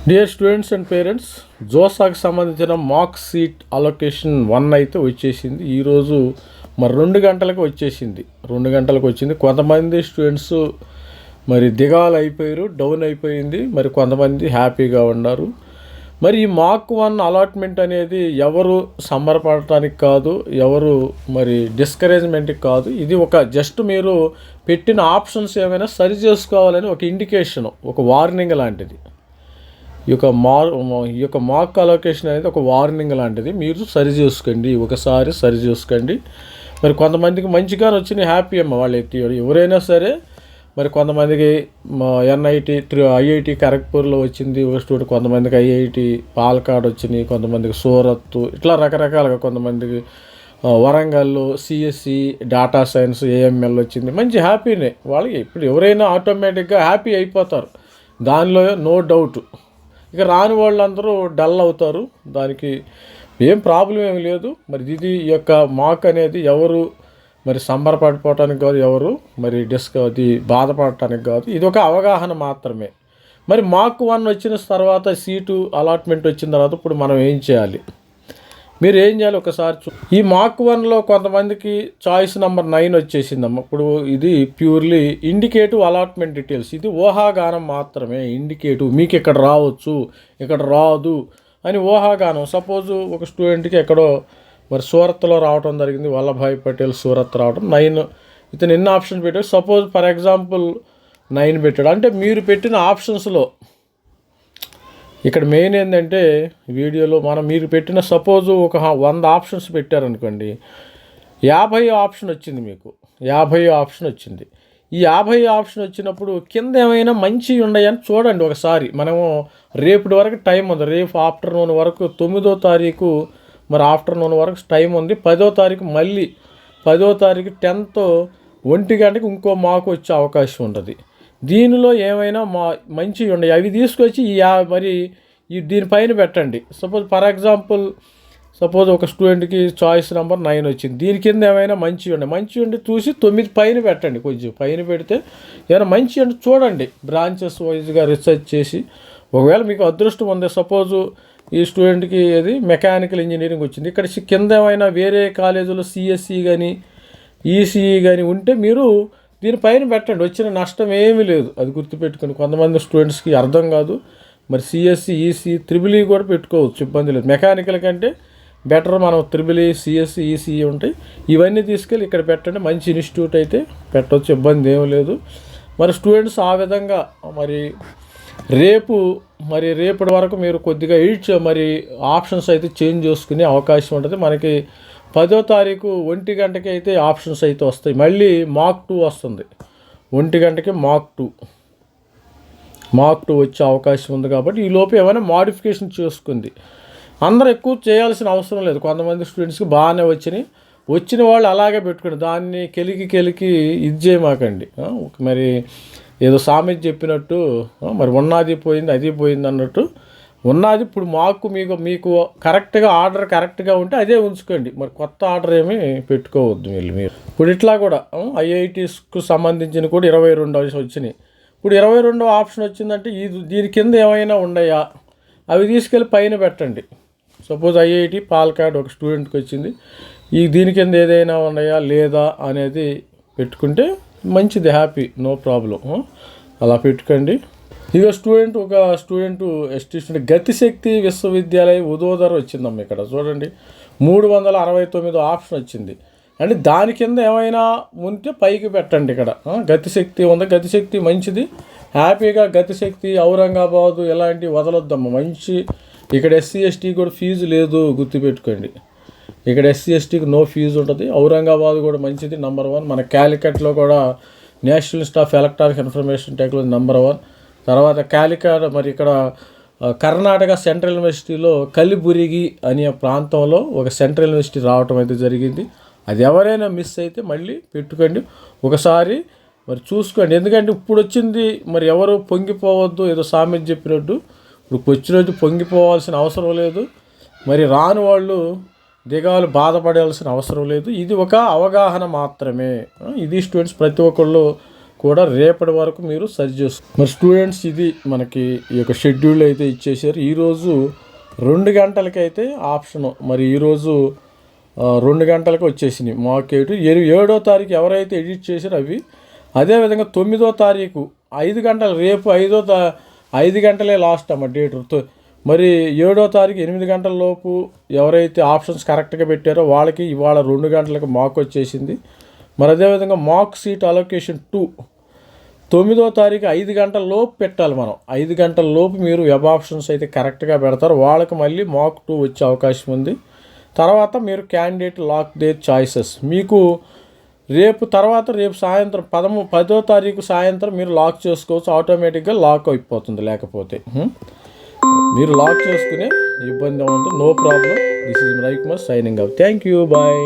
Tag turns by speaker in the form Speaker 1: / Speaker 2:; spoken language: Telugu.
Speaker 1: డియర్ స్టూడెంట్స్ అండ్ పేరెంట్స్, జోసాకి సంబంధించిన మార్క్ సీట్ అలొకేషన్ 1 అయితే వచ్చేసింది. ఈరోజు మరి 2 గంటలకు వచ్చేసింది. 2 గంటలకు వచ్చింది. కొంతమంది స్టూడెంట్స్ మరి దిగాలు అయిపోయారు, డౌన్ అయిపోయింది. మరి కొంతమంది హ్యాపీగా ఉన్నారు. మరి ఈ మార్క్ 1 అలాట్మెంట్ అనేది ఎవరు సంబరపడటానికి కాదు, ఎవరు మరి డిస్కరేజ్మెంట్కి కాదు. ఇది ఒక జస్ట్ మీరు పెట్టిన ఆప్షన్స్ ఏమైనా సరి చేసుకోవాలని ఒక ఇండికేషన్, ఒక వార్నింగ్ లాంటిది. ఈ యొక్క మార్క్ అలొకేషన్ అనేది ఒక వార్నింగ్ లాంటిది. మీరు సరి చేసుకోండి, ఒకసారి సరి చేసుకోండి. మరి కొంతమందికి మంచిగా వచ్చినాయి, హ్యాపీ అమ్మ వాళ్ళు ఎవరైనా సరే. మరి కొంతమందికి ఐఐటి ఖరగ్పూర్లో వచ్చింది ఒక స్టూడెంట్, కొంతమందికి ఐఐటి పాలకాడ్ వచ్చినాయి, కొంతమందికి సూరత్, ఇట్లా రకరకాలుగా, కొంతమందికి వరంగల్లో సిఎస్సి డేటా సైన్స్ ఏఎంఎల్ వచ్చింది. మంచి హ్యాపీనే వాళ్ళకి. ఇప్పుడు ఎవరైనా ఆటోమేటిక్గా హ్యాపీ అయిపోతారు, దానిలో నో డౌట్. ఇక రాని వాళ్ళందరూ డల్ అవుతారు, దానికి ఏం ప్రాబ్లం ఏమి లేదు. మరి ఇది ఈ యొక్క మార్క్ అనేది ఎవరు మరి సంబరపడిపోవటానికి కాదు, ఎవరు మరి అది బాధపడటానికి కాదు. ఇది ఒక అవగాహన మాత్రమే. మరి మార్క్ 1 వచ్చిన తర్వాత సీటు అలాట్మెంట్ వచ్చిన తర్వాత ఇప్పుడు మనం ఏం చేయాలి, మీరు ఏం చేయాలి ఒకసారి ఈ మార్క్ 1లో కొంతమందికి చాయిస్ నెంబర్ 9 వచ్చేసిందమ్మ. ఇప్పుడు ఇది ప్యూర్లీ ఇండికేటివ్ అలాట్మెంట్ డీటెయిల్స్. ఇది ఊహాగానం మాత్రమే. ఇండికేటివ్ మీకు ఇక్కడ రావచ్చు, ఇక్కడ రాదు అని ఊహాగానం. సపోజు ఒక స్టూడెంట్కి ఎక్కడో మరి సూరత్లో రావడం జరిగింది, వల్లభాయ్ పటేల్ సూరత్ రావడం 9. ఇతను ఎన్ని ఆప్షన్ పెట్టాడు, సపోజ్ ఫర్ ఎగ్జాంపుల్ 9 పెట్టాడు. అంటే మీరు పెట్టిన ఆప్షన్స్లో ఇక్కడ మెయిన్ ఏంటంటే వీడియోలో మీరు పెట్టిన సపోజు ఒక 100 ఆప్షన్స్ పెట్టారనుకోండి, 50 ఆప్షన్ వచ్చింది, మీకు 50 ఆప్షన్ వచ్చింది. ఈ 50 ఆప్షన్ వచ్చినప్పుడు కింద ఏమైనా మంచివి ఉన్నాయని చూడండి ఒకసారి. మనము రేపటి వరకు టైం ఉంది, రేపు ఆఫ్టర్నూన్ వరకు 9వ తారీఖు మరి ఆఫ్టర్నూన్ వరకు టైం ఉంది. 10వ తారీఖు మళ్ళీ 10వ తారీఖు 10th 1 గంటకి ఇంకో మాకు వచ్చే అవకాశం ఉంటుంది. దీనిలో ఏమైనా మంచివి ఉన్నాయి, అవి తీసుకొచ్చి మరి దీనిపైన పెట్టండి. సపోజ్ ఫర్ ఎగ్జాంపుల్ ఒక స్టూడెంట్కి చాయిస్ నెంబర్ 9 వచ్చింది, దీని కింద ఏమైనా మంచివి ఉండి చూసి 9 పైన పెట్టండి. కొంచెం పైన పెడితే ఏమైనా మంచి అంటే చూడండి, బ్రాంచెస్ వైజ్గా రీసెర్చ్ చేసి. ఒకవేళ మీకు అదృష్టం ఉంది, సపోజు ఈ స్టూడెంట్కి ఏది మెకానికల్ ఇంజనీరింగ్ వచ్చింది, ఇక్కడ కింద ఏమైనా వేరే కాలేజీలో సిఎస్సి కానీ ఈసీఈ కానీ ఉంటే మీరు దీనిపైన పెట్టండి, వచ్చిన నష్టం ఏమీ లేదు. అది గుర్తుపెట్టుకుని, కొంతమంది స్టూడెంట్స్కి అర్థం కాదు. మరి సిఎస్సి ఈసీ త్రిబుల్ కూడా పెట్టుకోవచ్చు, ఇబ్బంది లేదు. మెకానికల్ కంటే బెటర్ మనం త్రిబుల్ సిఎస్సి ఈసీఈ ఉంటాయి, ఇవన్నీ తీసుకెళ్ళి ఇక్కడ పెట్టండి. మంచి ఇన్స్టిట్యూట్ అయితే పెట్టవచ్చు, ఇబ్బంది ఏమీ లేదు. మరి స్టూడెంట్స్ ఆ విధంగా మరి రేపటి వరకు మీరు కొద్దిగా మరి ఆప్షన్స్ అయితే చేంజ్ చేసుకునే అవకాశం ఉంటుంది. మనకి 10వ తారీఖు 1 గంటకి అయితే ఆప్షన్స్ అయితే వస్తాయి. మళ్ళీ మార్క్ 2 వస్తుంది, 1 గంటకి మార్క్ 2 వచ్చే అవకాశం ఉంది. కాబట్టి ఈ లోపు ఏమైనా మాడిఫికేషన్ చేసుకుంది. అందరూ ఎక్కువ చేయాల్సిన అవసరం లేదు. కొంతమంది స్టూడెంట్స్కి బాగానే వచ్చిన వాళ్ళు అలాగే పెట్టుకోండి, దాన్ని కెలికి ఇది చేయమాకండి. మరి ఏదో సామెత చెప్పినట్టు మరి ఉన్నది పోయింది అది పోయింది అన్నట్టు. ఉన్నది ఇప్పుడు మీకు కరెక్ట్గా ఆర్డర్ కరెక్ట్గా ఉంటే అదే ఉంచుకోండి. మరి కొత్త ఆర్డర్ ఏమీ పెట్టుకోవద్దు మీరు. ఇప్పుడు ఇట్లా కూడా ఐఐటీస్కు సంబంధించిన కూడా 22 వచ్చినాయి. ఇప్పుడు 22వ ఆప్షన్ వచ్చిందంటే దీని కింద ఏమైనా ఉన్నాయా అవి తీసుకెళ్ళి పైన పెట్టండి. సపోజ్ ఐఐటి పాలకాడ్ ఒక స్టూడెంట్కి వచ్చింది, దీని కింద ఏదైనా ఉన్నాయా లేదా అనేది పెట్టుకుంటే మంచిది, హ్యాపీ, నో ప్రాబ్లం. అలా పెట్టుకోండి. ఇక ఒక స్టూడెంట్ గతిశక్తి విశ్వవిద్యాలయం ఉదోదర వచ్చిందమ్మ. ఇక్కడ చూడండి 369 ఆప్షన్ వచ్చింది. అంటే దాని కింద ఏమైనా ఉంటే పైకి పెట్టండి. ఇక్కడ గతిశక్తి ఉంది, గతిశక్తి మంచిది, హ్యాపీగా గతిశక్తి ఔరంగాబాదు ఇలాంటివి వదలొద్దమ్మ. మంచి ఇక్కడ ఎస్సీ ఎస్టీ కూడా ఫీజు లేదు, గుర్తుపెట్టుకోండి. ఇక్కడ ఎస్సీ ఎస్టీకి నో ఫీజు ఉంటుంది. ఔరంగాబాద్ కూడా మంచిది, నెంబర్ 1. మన క్యాలికట్లో కూడా national institute of electronic information technology number 1. తర్వాత క్యాలికట్ మరి ఇక్కడ కర్ణాటక సెంట్రల్ యూనివర్సిటీలో కలిబురిగి అనే ప్రాంతంలో ఒక సెంట్రల్ యూనివర్సిటీ రావటం అయితే జరిగింది. అది ఎవరైనా మిస్ అయితే మళ్ళీ పెట్టుకోండి, ఒకసారి మరి చూసుకోండి. ఎందుకంటే ఇప్పుడు వచ్చింది మరి ఎవరు పొంగిపోవద్దు, ఏదో సామెత చెప్పినట్టు. ఇప్పుడు వచ్చినట్టు పొంగిపోవాల్సిన అవసరం లేదు, మరి రాని వాళ్ళు దిగాలు బాధపడాల్సిన అవసరం లేదు. ఇది ఒక అవగాహన మాత్రమే. ఇది స్టూడెంట్స్ ప్రతి ఒక్కళ్ళు కూడా రేపటి వరకు మీరు సరి చేసుకో. మరి స్టూడెంట్స్ ఇది మనకి ఈ యొక్క షెడ్యూల్ అయితే ఇచ్చేసారు. ఈరోజు 2 గంటలకైతే ఆప్షను, మరి ఈరోజు 2 గంటలకు వచ్చేసినాయి మాక్ 7వ తారీఖు ఎవరైతే ఎడిట్ చేశారో అవి. అదేవిధంగా 9వ తారీఖు 5 గంటలు, రేపు 5 గంటలే లాస్ట్ అమ్మ డేట్. మరి 7వ తారీఖు 8 గంటల లోపు ఎవరైతే ఆప్షన్స్ కరెక్ట్గా పెట్టారో వాళ్ళకి ఇవాళ 2 గంటలకు మాక్ వచ్చేసింది. మరి అదేవిధంగా మాక్ సీట్ అలొకేషన్ 2 9వ తారీఖు 5 గంటల లోపు పెట్టాలి మనం. 5 గంటల లోపు మీరు వెబ్ ఆప్షన్స్ అయితే కరెక్ట్గా పెడతారు, వాళ్ళకి మళ్ళీ మాక్ 2 వచ్చే అవకాశం ఉంది. తర్వాత మీరు క్యాండిడేట్ లాక్ దేర్ చాయిసెస్ మీకు రేపు సాయంత్రం 10వ తారీఖు సాయంత్రం మీరు లాక్ చేసుకోవచ్చు. ఆటోమేటిక్గా లాక్ అయిపోతుంది. లేకపోతే మీరు లాక్ చేసుకునే ఇబ్బంది ఉంటుంది. No problem. This is Ravikumar signing off. Thank you. Bye.